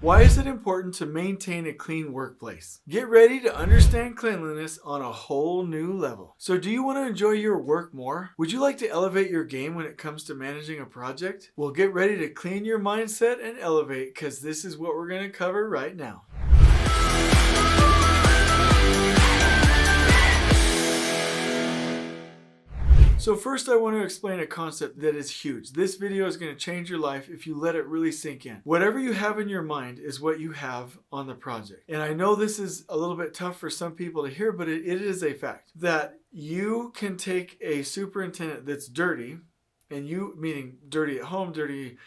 Why is it important to maintain a clean workplace? Get ready to understand cleanliness on a whole new level. So do you want to enjoy your work more? Would you like to elevate your game when it comes to managing a project? Well, get ready to clean your mindset and elevate, because this is what we're going to cover right now. So first I want to explain a concept that is huge. This video is going to change your life if you let it really sink in. Whatever you have in your mind is what you have on the project. And I know this is a little bit tough for some people to hear, but it is a fact that you can take a superintendent that's dirty, and you, meaning dirty at home, dirty,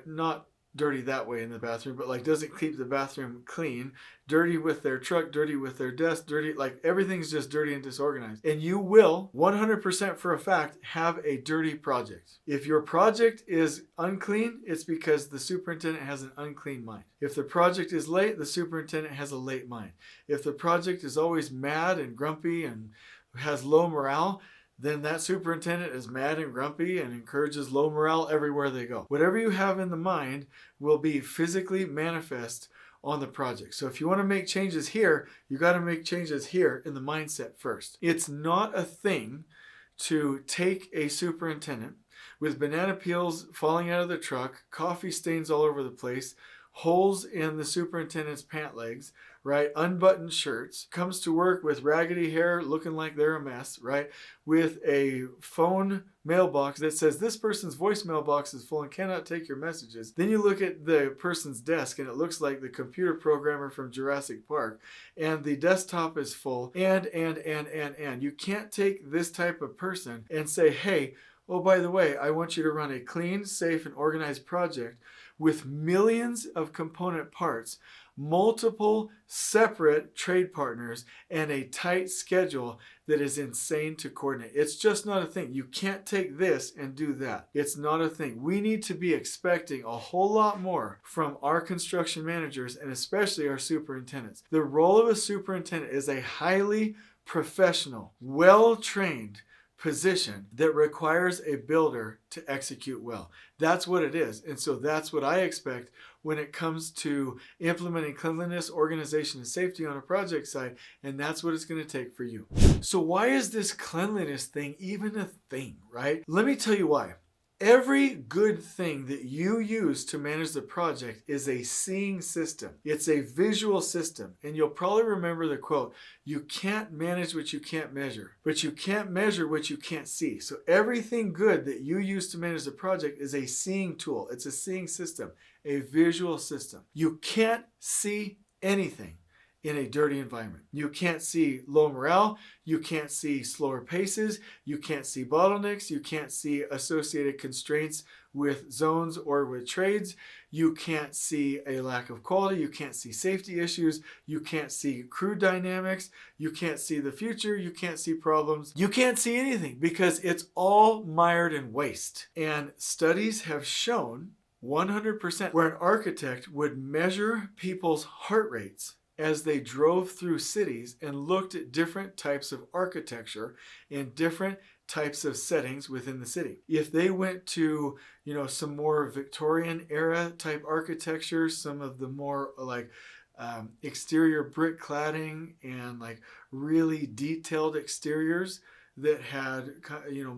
not dirty that way in the bathroom, but like doesn't keep the bathroom clean, dirty with their truck, dirty with their desk, dirty, like everything's just dirty and disorganized. And you will 100% for a fact have a dirty project. If your project is unclean, it's because the superintendent has an unclean mind. If the project is late, the superintendent has a late mind. If the project is always mad and grumpy and has low morale, then that superintendent is mad and grumpy and encourages low morale everywhere they go. Whatever you have in the mind will be physically manifest on the project. So if you want to make changes here, you got to make changes here in the mindset first. It's not a thing to take a superintendent with banana peels falling out of the truck, coffee stains all over the place, holes in the superintendent's pant legs, right? Unbuttoned shirts, comes to work with raggedy hair looking like they're a mess, right? With a phone mailbox that says this person's voicemail box is full and cannot take your messages. Then you look at the person's desk and it looks like the computer programmer from Jurassic Park, and the desktop is full, and. You can't take this type of person and say, hey, oh, by the way, I want you to run a clean, safe, and organized project with millions of component parts, multiple separate trade partners, and a tight schedule that is insane to coordinate. It's just not a thing. You can't take this and do that. It's not a thing. We need to be expecting a whole lot more from our construction managers and especially our superintendents. The role of a superintendent is a highly professional, well-trained position that requires a builder to execute well. That's what it is. And so that's what I expect when it comes to implementing cleanliness, organization, and safety on a project site. And that's what it's going to take for you. So why is this cleanliness thing even a thing, right? Let me tell you why. Every good thing that you use to manage the project is a seeing system. It's a visual system. And you'll probably remember the quote, you can't manage what you can't measure, but you can't measure what you can't see. So everything good that you use to manage the project is a seeing tool. It's a seeing system, a visual system. You can't see anything in a dirty environment. You can't see low morale, you can't see slower paces, you can't see bottlenecks, you can't see associated constraints with zones or with trades, you can't see a lack of quality, you can't see safety issues, you can't see crew dynamics, you can't see the future, you can't see problems, you can't see anything because it's all mired in waste. And studies have shown 100% where an architect would measure people's heart rates as they drove through cities and looked at different types of architecture in different types of settings within the city. If they went to, some more Victorian era type architecture, some of the more like exterior brick cladding and like really detailed exteriors that had,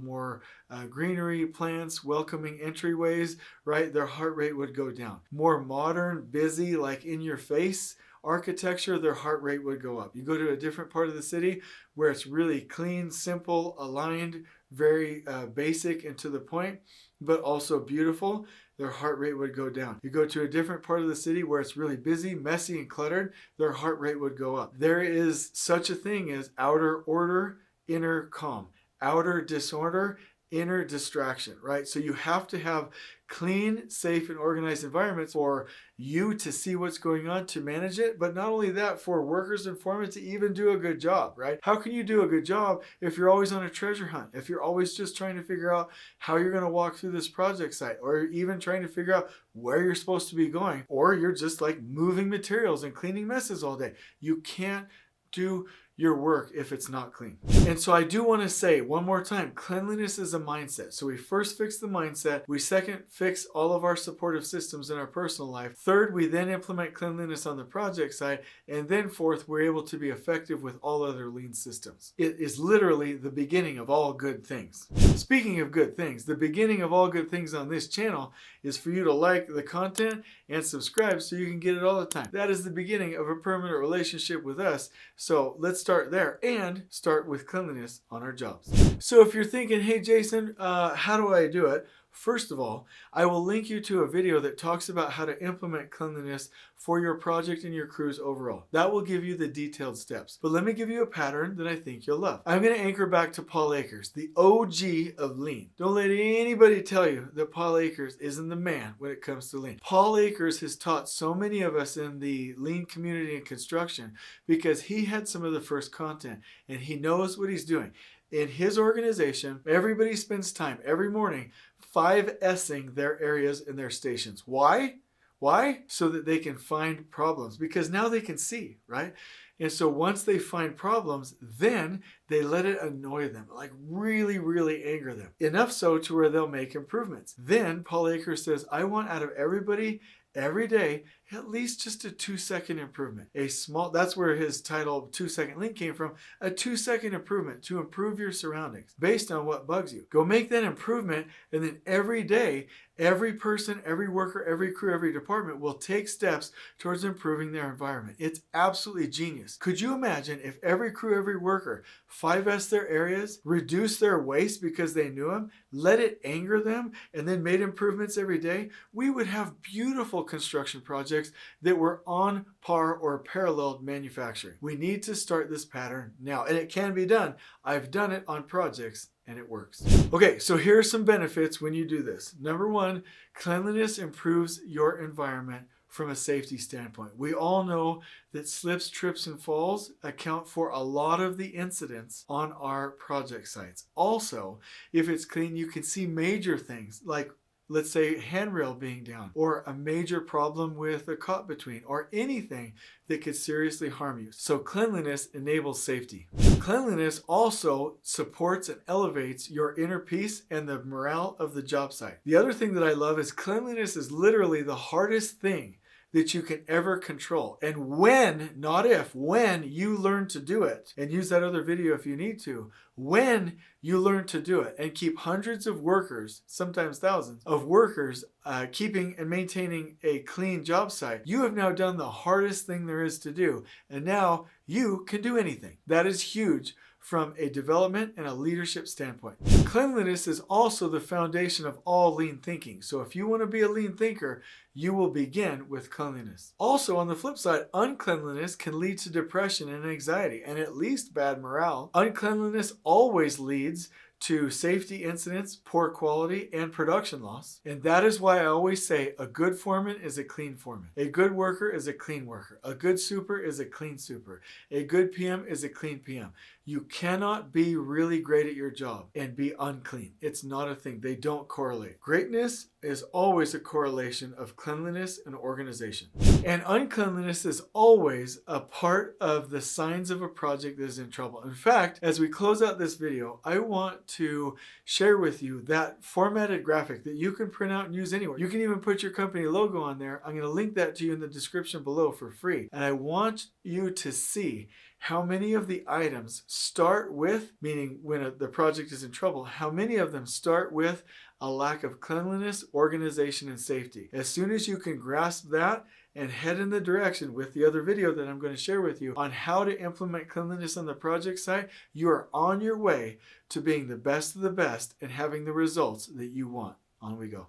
more greenery, plants, welcoming entryways, right? Their heart rate would go down. More modern, busy, like in your face architecture, their heart rate would go up. You go to a different part of the city where it's really clean, simple, aligned, very basic and to the point, but also beautiful, their heart rate would go down. You go to a different part of the city where it's really busy, messy, and cluttered, their heart rate would go up. There is such a thing as outer order, inner calm. Outer disorder, inner distraction, right? So you have to have clean, safe, and organized environments for you to see what's going on, to manage it, but not only that, for workers and foremen to even do a good job, right? How can you do a good job if you're always on a treasure hunt, if you're always just trying to figure out how you're going to walk through this project site, or even trying to figure out where you're supposed to be going, or you're just like moving materials and cleaning messes all day? You can't do your work if it's not clean. And so I do want to say one more time, cleanliness is a mindset. So we first fix the mindset. We second fix all of our supportive systems in our personal life. Third, we then implement cleanliness on the project side. And then fourth, we're able to be effective with all other lean systems. It is literally the beginning of all good things. Speaking of good things, the beginning of all good things on this channel is for you to like the content and subscribe so you can get it all the time. That is the beginning of a permanent relationship with us. So let's start there and start with cleanliness on our jobs. So if you're thinking, hey Jason, how do I do it? First of all, I will link you to a video that talks about how to implement cleanliness for your project and your crews overall. That will give you the detailed steps. But let me give you a pattern that I think you'll love. I'm going to anchor back to Paul Akers, the OG of lean. Don't let anybody tell you that Paul Akers isn't the man when it comes to lean. Paul Akers has taught so many of us in the lean community and construction because he had some of the first content and he knows what he's doing. In his organization, everybody spends time every morning 5S'ing their areas and their stations. Why? Why? So that they can find problems, because now they can see, right? And so once they find problems, then they let it annoy them, like really, really anger them. Enough so to where they'll make improvements. Then Paul Akers says, I want out of everybody every day at least just a 2-second improvement. That's where his title 2-Second Lean came from, a 2-second improvement to improve your surroundings based on what bugs you. Go make that improvement, and then every day, every person, every worker, every crew, every department will take steps towards improving their environment. It's absolutely genius. Could you imagine if every crew, every worker 5S their areas, reduce their waste because they knew them, let it anger them, and then made improvements every day? We would have beautiful construction projects that were on par or paralleled manufacturing. We need to start this pattern now, and it can be done. I've done it on projects and it works. Okay, so here are some benefits when you do this. Number one, cleanliness improves your environment from a safety standpoint. We all know that slips, trips, and falls account for a lot of the incidents on our project sites. Also, if it's clean, you can see major things like, let's say, handrail being down, or a major problem with a cot between, or anything that could seriously harm you. So cleanliness enables safety. Cleanliness also supports and elevates your inner peace and the morale of the job site. The other thing that I love is cleanliness is literally the hardest thing that you can ever control. And when, not if, when you learn to do it, and use that other video if you need to, when you learn to do it and keep hundreds of workers, sometimes thousands of workers, keeping and maintaining a clean job site, you have now done the hardest thing there is to do. And now you can do anything. That is huge from a development and a leadership standpoint. Cleanliness is also the foundation of all lean thinking. So if you want to be a lean thinker, you will begin with cleanliness. Also, on the flip side, uncleanliness can lead to depression and anxiety, and at least bad morale. Uncleanliness always leads to safety incidents, poor quality, and production loss. And that is why I always say a good foreman is a clean foreman. A good worker is a clean worker. A good super is a clean super. A good PM is a clean PM. You cannot be really great at your job and be unclean. It's not a thing. They don't correlate. Greatness is always a correlation of cleanliness and organization. And uncleanliness is always a part of the signs of a project that is in trouble. In fact, as we close out this video, I want to share with you that formatted graphic that you can print out and use anywhere. You can even put your company logo on there. I'm going to link that to you in the description below for free. And I want you to see how many of the items start with, meaning when the project is in trouble, how many of them start with a lack of cleanliness, organization, and safety. As soon as you can grasp that and head in the direction with the other video that I'm going to share with you on how to implement cleanliness on the project site, you are on your way to being the best of the best and having the results that you want. On we go.